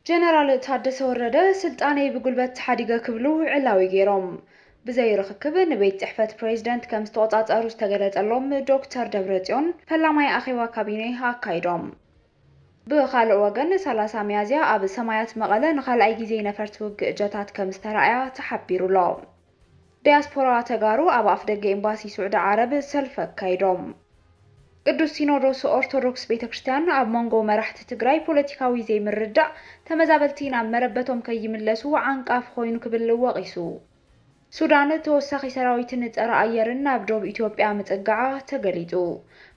ጀነራል ታደሰ ወረደ ስልጣኔ ብጉልበት ሓዲገ ክብሉ ዕላዊ ገይሮም ብዘይ ርክክብ ንቤት ጽሕፈት ፕሬዝዳንት ከም ዝተቆጻጸሩ ዝተገለጸሎም ዶክተር ደብረጽዮን ፈላማይ ኣኼባ ካቢኔ ኣካይዶም። ብኻልእ ወገን 30 ሚያዝያ ኣብ ሰማያት መቐለ ንኻልኣይ ግዜ ነፈርቲ ውግእ ጀታት ከም ዝተረኣያ ተሓቢሩሎ። ዲያስፖራ ተጋሩ ኣብ ኣፍደገ ኤምባሲ ስዑድ ዓረብ ሰልፊ ኣካይዶም። ቅዱስ ሲኖዶስ ኦርቶዶክስ ቤተክርስቲያን ኣብ መንጎ መራሕቲ ትግራይ ፖለቲካዊ ዘይምርዳእ ተመዛበልቲ ናብ መረበቶም ከይምለሱ ዓንቃፍ ኮይኑ ክብል ወቂሱ። ሱዳን ተወሳኺ ሰራዊትን ጸረ ኣየርን ናብ ደቡብ ኢትዮጵያ ምጽጋዓ ተገሊጹ።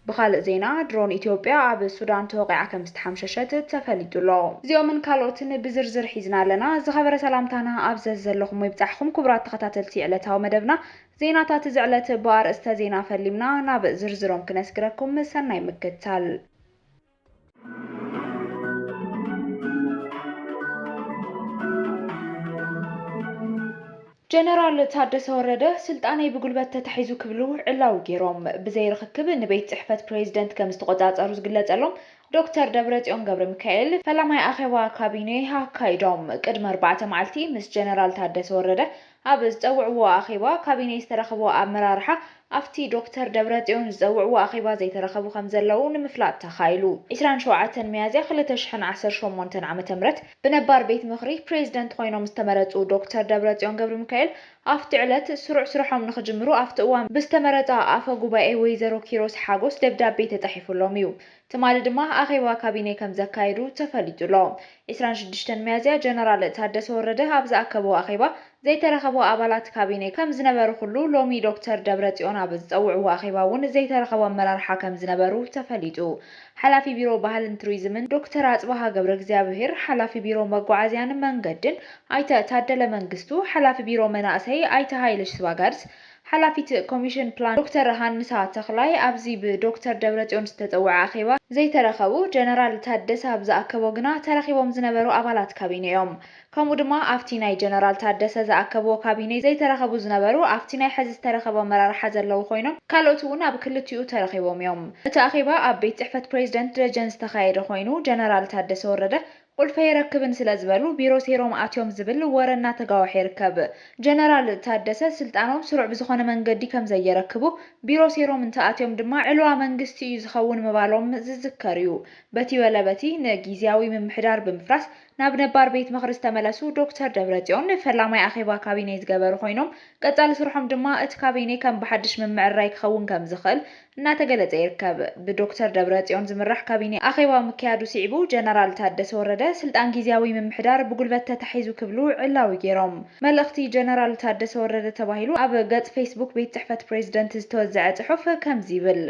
ብኻልእ ዜና ድሮን ኢትዮጵያ ኣብ ሱዳን ተወቂዓ ከም ዝተሓምሸሸት ተፈሊጡሎ። እዚኦምን ካልኦትን ብዝርዝር ሒዝና ኣለና። ዝኸበረ ሰላምታና ኣብ ዘለኹም ይብጻሕኩም ክቡራት ተኸታተልቲ ዕለታዊ መደብና ዜናታት ዝዕለት ብኣርእስተ ዜና ፈሊምና ናብ ዝርዝሮም ክነስግረኩም ሰናይ ምክትታል። ጀነራል ታደሰ ወረደ ስልጣኔ ብጉልበት ተታሒዙ ክብሉ ዕላዊ ገይሮም ብዘይ ርክክብ ንቤት ጽሕፈት ፕሬዝዳንት ከም ዝተቆጻጸሩ ዝግለጸሎም ዶክተር ደብረጽዮን ገብረ ሚካኤል ፈላማይ ኣኼባ ካቢኔ ኣካይዶም። ቅድሚ 4 መዓልቲ ምስ ጀነራል ታደሰ ወረደ ኣብ ዝፀውዕዎ ኣኼባ ካቢኔ ዝተረኸቦ ኣመራርሓ ኣብቲ ዶክተር ደብረጽዮን ዝፀውዕዎ ኣኼባ ዘይተረኸቡ ከም ዘለዉ ንምፍላጥ ተኻኢሉ። 27 ሚያዝያ 2018 ዓ.ም ብነባር ቤት ምኽሪ ፕሬዝዳንት ኮይኖም ዝተመረጹ ዶክተር ደብረጽዮን ገብረ ሚካኤል ኣብቲ ዕለት ስሩዕ ስርሖም ንኽጅምሩ ኣብቲ እዋን ብዝተመረጸ ኣፈ ጉባኤ ወይዘሮ ኪሮስ ሓጎስ ደብዳቤ ተጻሒፉሎም እዩ። ትማሊ ድማ ኣኼባ ካቢኔ ከም ዘካይዱ ተፈሊጡሎ። 26 ሚያዝያ ጀነራል ታደሰ ወረደ ኣብ ዝኣከበው ኣኼባ ዘይተረኸቡ ኣባላት ካቢኔ ከም ዝነበሩ ኩሉ ሎሚ ዶክተር ደብረጽዮን ኣብ ዝፀውዕዎ ኣኼባ እውን ዘይተረኸቡ ኣመራርሓ ከም ዝነበሩ ተፈሊጡ። ሓላፊ ቢሮ ባህልን ቱሪዝምን ዶክተር ኣጽባሃ ገብረ እግዚአብሔር፣ ሓላፊ ቢሮ መጓዓዝያን መንገድን ኣይተ ታደለ መንግስቱ፣ ሓላፊ ቢሮ መናእሰይ ኣይተ ሃይለሽ ስዋጋርስ፣ ሓላፊት ኮሚሽን ፕላን ዶክተር ሃንሳ ተኽላይ ኣብዚ ብዶክተር ደብረጽዮን ዝተፀውዐ ኣኼባ ዘይተረኸቡ ጀነራል ታደሰ ኣብ ዝኣከቦ ግና ተረኺቦም ዝነበሩ ኣባላት ካቢነ እዮም። ከምኡ ድማ ኣብቲ ናይ ጀነራል ታደሰ ዝኣከቦ ካቢነ ዘይተረኸቡ ዝነበሩ ኣብቲ ናይ ሕዚ ዝተረኸበ ኣመራርሓ ዘለዉ ኮይኖም ካልኦት እውን ኣብ ክልቲኡ ተረኺቦም እዮም። እቲ ኣኼባ ኣብ ቤት ጽሕፈት ፕሬዝዳንት ደጀን ዝተኻየደ ኮይኑ ጀነራል ታደሰ ወረደ ቁልፈ ይረክብን ስለ ዝበሉ ቢሮ ሴሮም ኣትዮም ዝብል ወረ እናተጋውሐ ይርከብ። ጀነራል ታደሰ ስልጣኖም ስሩዕ ብዝኾነ መንገዲ ከም ዘየረክቡ ቢሮ ሴሮም እንተኣትዮም ድማ ዕልዋ መንግስቲ እዩ ዝኸውን ምባሎም ዝዝከር እዩ። በቲ በለበቲ ንጊዜያዊ ምምሕዳር ብምፍራስ ናብ ነባር ቤት ምኽሪ ዝተመለሱ ዶክተር ደብረጽዮን ፈላማይ ኣኼባ ካቢኔ ዝገበሩ ኮይኖም ቀጻሊ ስርሖም ድማ እቲ ካቢኔ ከም ብሓድሽ ምምዕራይ ክኸውን ከም ዝኽእል እናተገለጸ ይርከብ። ብዶክተር ደብረጽዮን ዝምራሕ ካቢኔ ኣኼባ ምክያዱ ስዒቡ ጀነራል ታደሰ ወረደ ስልጣን ጊዜያዊ ምምሕዳር ብጉልበት ተታሒዙ ክብሉ ዕላዊ ገይሮም። መልእኽቲ ጀነራል ታደሰ ወረደ ተባሂሉ ኣብ ገጽ ፌስቡክ ቤት ጽሕፈት ፕሬዝዳንት ዝተወዝዐ ጽሑፍ ከምዚ ይብል።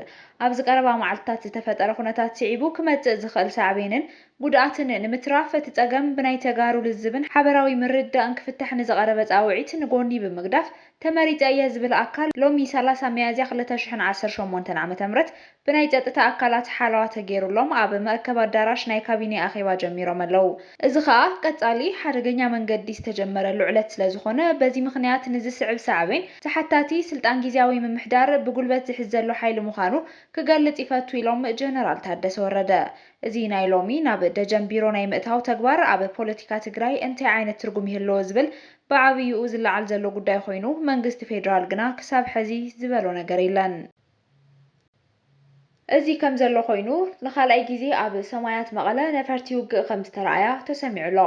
ኣብ ዝቀረባ መዓልትታት ዝተፈጠረ ኩነታት ስዒቡ ክመጽእ ዝኽእል ሳዕቤንን ጉድኣትን ንምትራፍ እቲ ጸገም ብናይ ተጋሩ ልዝብን ሓበራዊ ምርዳእን ክፍታሕ ንዝቐረበ ጻውዒት ንጎኒ ብምግዳፍ ተመሪጸ እየ ዝብል ኣካል ሎሚ 30 ሚያዝያ 2018 ዓ.ም ብናይ ጸጥታ ኣካላት ሓለዋ ተገይሩሎም ኣብ መእከብ ኣዳራሽ ናይ ካቢኔ ኣኼባ ጀሚሮም ኣለዉ። እዚ ከዓ ቀጻሊ ሓደገኛ መንገዲ ዝተጀመረሉ ዕለት ስለ ዝኾነ በዚ ምኽንያት ንዝስዕብ ሳዕቤን ተሓታቲ ስልጣን ጊዜያዊ ምምሕዳር ብጉልበት ዝሕዝ ዘሎ ሓይሊ ምዃኑ ክገልጽ ይፈቱ ኢሎም ጀነራል ታደሰ ወረደ። እዚ ናይ ሎሚ ናብ ደጀን ቢሮ ናይ ምእታው ተግባር ኣብ ፖለቲካ ትግራይ እንታይ ዓይነት ትርጉም ይህልዎ ዝብል ብዓብይኡ ዝለዓል ዘሎ ጉዳይ ኮይኑ መንግስቲ ፌደራል ግና ክሳብ ሕዚ ዝበሎ ነገር የለን። እዚ ከም ዘሎ ኮይኑ ንኻልኣይ ግዜ ኣብ ሰማያት መቐለ ነፈርቲ ውግእ ከም ዝተረኣያ ተሰሚዑሎ።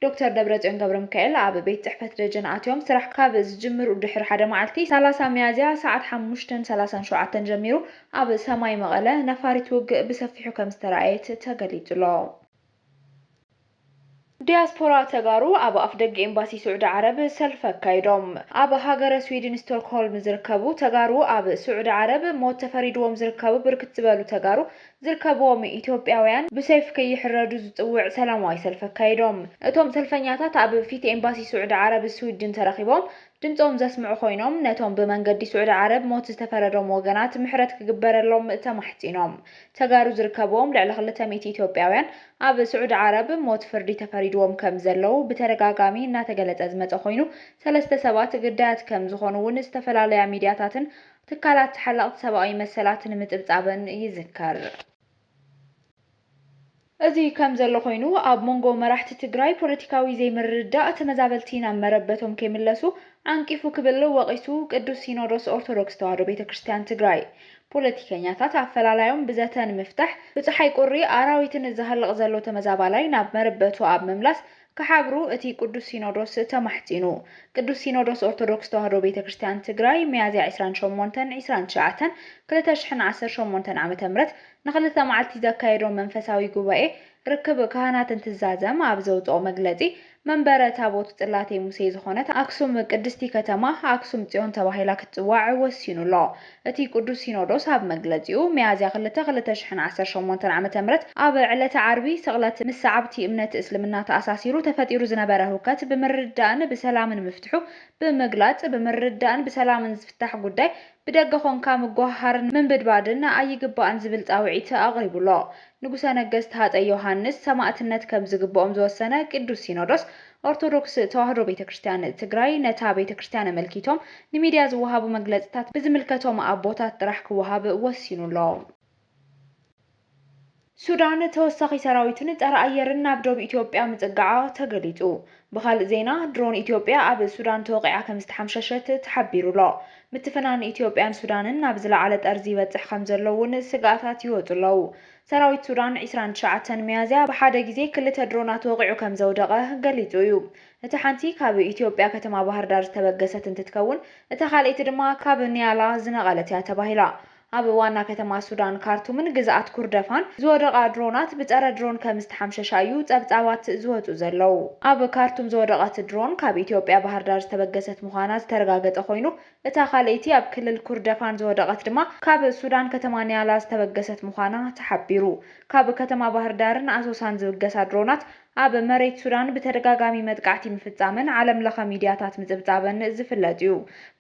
ዶክተር ደብረጽዮን ገብረ ሚካኤል ኣብ ቤት ጽሕፈት ደጀን ኣትዮም ስራሕ ካብ ዝጅምሩ ድሕሪ ሓደ መዓልቲ 30 ሚያዝያ ሰዓት 5:37 ጀሚሩ ኣብ ሰማይ መቐለ ነፋሪት ውግእ ብሰፊሑ ከም ዝተረኣየት ተገሊጹሎ። ዲያስፖራ ተጋሩ ኣብ ኣፍደገ ኤምባሲ ስዑድ ዓረብ ሰልፊ ኣካይዶም። ኣብ ሃገረ ስዊድን ስቶክሆልም ዝርከቡ ተጋሩ ኣብ ስዑድ ዓረብ ሞት ተፈሪድዎም ዝርከቡ ብርክት ዝበሉ ተጋሩ ዝርከብዎም ኢትዮጵያውያን ብሰይፍ ከይሕረዱ ዝጽውዕ ሰላማዊ ሰልፊ ኣካይዶም። እቶም ሰልፈኛታት ኣብ ፊት ኤምባሲ ስዑድ ዓረብ ስዊድን ተረኺቦም ድምፆም ዘስምዑ ኮይኖም ነቶም ብመንገዲ ስዑድ ዓረብ ሞት ዝተፈረዶም ወገናት ምሕረት ክግበረሎም ተማሕፂኖም። ተጋሩ ዝርከብዎም ልዕሊ 200 ኢትዮጵያውያን ኣብ ስዑድ ዓረብ ሞት ፍርዲ ተፈሪድዎም ከም ዘለዉ ብተደጋጋሚ እናተገለጸ ዝመጸ ኮይኑ 3 ሰባት ግዳያት ከም ዝኾኑ እውን ዝተፈላለያ ሚድያታትን ትካላት ሓለቕቲ ሰብኣዊ መሰላትን ምጥብጻብን ይዝከር። أزي كم زلو خوينو أب مونغو مراحت تجراي بوليتيكاوي زي مردا تمزابلتين عم مربتهم كملسو عنكيفو كبلو وقيسو قدوس سينودوس أرثوذكس تواهدو بيت كريستيان تجراي ፖለቲከኛታት አፈላላዮም ብዘተን ምፍታሕ ብፀሓይ ቁሪ አራዊትን ዝሃልቕ ዘሎ ተመዛባላይ ናብ መረበቱ ኣብ ምምላስ ከሓብሩ እቲ ቅዱስ ሲኖዶስ ተማሕፂኑ ቅዱስ ሲኖዶስ ኦርቶዶክስ ተዋህዶ ቤተክርስትያን ትግራይ ሚያዝያ 28-29 2018 ዓ.ም ንኽልተ መዓልቲ ዘካየዶ መንፈሳዊ ጉባኤ ርክብ ካህናት እንትዛዘም ኣብ ዘውፅኦ መግለፂ መንበረ ታቦት ጽላቴ ሙሴ ዝኾነት አክሱም ቅድስቲ ከተማ አክሱም ጽዮን ተባሂላ ክትጽዋዕ ወሲኑሎ እቲ ቅዱስ ሲኖዶስ ኣብ መግለፂኡ ሚያዝያ 2018 ዓ.ም ኣብ ዕለተ ዓርቢ ስቕለት ምስ ዓብቲ እምነት እስልምና ተኣሳሲሩ ተፈጢሩ ዝነበረ ህውከት ብምርዳእን ብሰላምን ምፍትሑ ብምግላጽ ብምርዳእን ብሰላምን ዝፍታሕ ጉዳይ ብደገ ኾንካ ምጓሃርን ምንብድባድን ኣይግባእን ዝብል ጻውዒት ኣቕሪቡሎ ንጉሰ ነገስት ሃፀይ ዮሃንስ ሰማዕትነት ከም ዝግብኦም ዝወሰነ ቅዱስ ሲኖዶስ ኦርቶዶክስ ተዋህዶ ቤተክርስትያን ትግራይ ነታ ቤተክርስትያን አመልኪቶም ንሚድያ ዝወሃቡ መግለጽታት ብዝምልከቶም ኣቦታት ጥራሕ ክወሃብ ወሲኑሎ ሱዳን ተወሳኺ ሰራዊትን ጸረ ኣየርን ናብ ደቡብ ኢትዮጵያ ምጽጋዓ ተገሊጹ ብኻልእ ዜና ድሮን ኢትዮጵያ ኣብ ሱዳን ተወቂዓ ከም ዝተሓምሸሸት ተሓቢሩሎ ምትፍናን ኢትዮጵያን ሱዳንን ናብ ዝለዓለ ጠርዚ ይበጽሕ ከም ዘለውን ስጋኣታት ይወጽለው ሰራዊት ሱዳን 29 ሚያዝያ ብሓደ ግዜ ክልተ ድሮናት ወቂዑ ከም ዘውደቐ ገሊጹ እዩ እቲ ሓንቲ ካብ ኢትዮጵያ ከተማ ባህር ዳር ዝተበገሰት እንትትከውን እታ ካልአይቲ ድማ ካብ ኒያላ ዝነቐለት እያ ተባሂላ ኣብ ዋና ከተማ ሱዳን ካርቱምን ግዛኣት ኩርደፋን ዝወደቓ ድሮናት ብጸረ ድሮን ከም ዝተሓምሸሻ እዩ ጸብጻባት ዝወጹ ዘለው ኣብ ካርቱም ዝወደቐት ድሮን ካብ ኢትዮጵያ ባህር ዳር ዝተበገሰት ምዃና ዝተረጋገጠ ኮይኑ እታ ካልአይቲ ኣብ ክልል ኩርደፋን ዝወደቐት ድማ ካብ ሱዳን ከተማ ኒያላ ዝተበገሰት ምዃና ተሓቢሩ ካብ ከተማ ባህር ዳርን ኣሶሳን ዝብገሳ ድሮናት ኣብ መሬት ሱዳን በተደጋጋሚ መጥቃዕቲ ምፍጻመን ዓለም ለኸ ሚድያታት ምጽብጻበን ዝፍለጥ እዩ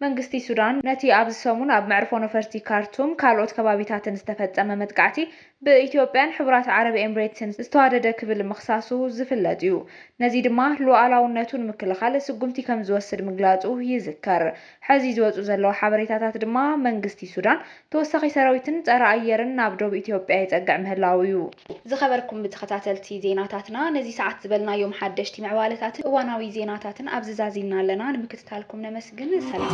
መንግስቲ ሱዳን ነቲ ኣብ ሰሙን ኣብ መዕርፎ ነፈርቲ ካርቱም ካልኦት ከባቢታትን ዝተፈጸመ መጥቃዕቲ በኢትዮጵያን ሕብራት ዓረብ ኤምሬትስን ዝተዋደደ ክብል መኽሳሱ ዝፍለጥ እዩ ነዚ ድማ ሉዓላውነቱን ምክልኻል ስጉምቲ ከም ዝወስድ ምግላጹ ይዝከር ሕዚ ዝወጹ ዘለዉ ሓበሬታታት ድማ መንግስቲ ሱዳን ተወሳኺ ሰራዊትን ጸረ ኣየርን ናብ ደቡብ ኢትዮጵያ ይጸግዕ ምህላው እዩ ዝኸበርኩም ብተኸታተልቲ ዜናታትና ነዚ ሰዓት ዝበልናዮም ሓደሽቲ ምዕባለታትን እዋናዊ ዜናታትን ኣብ ዝዛዚልና ኣለና ንምክትታልኩም ነመስግን ሰላም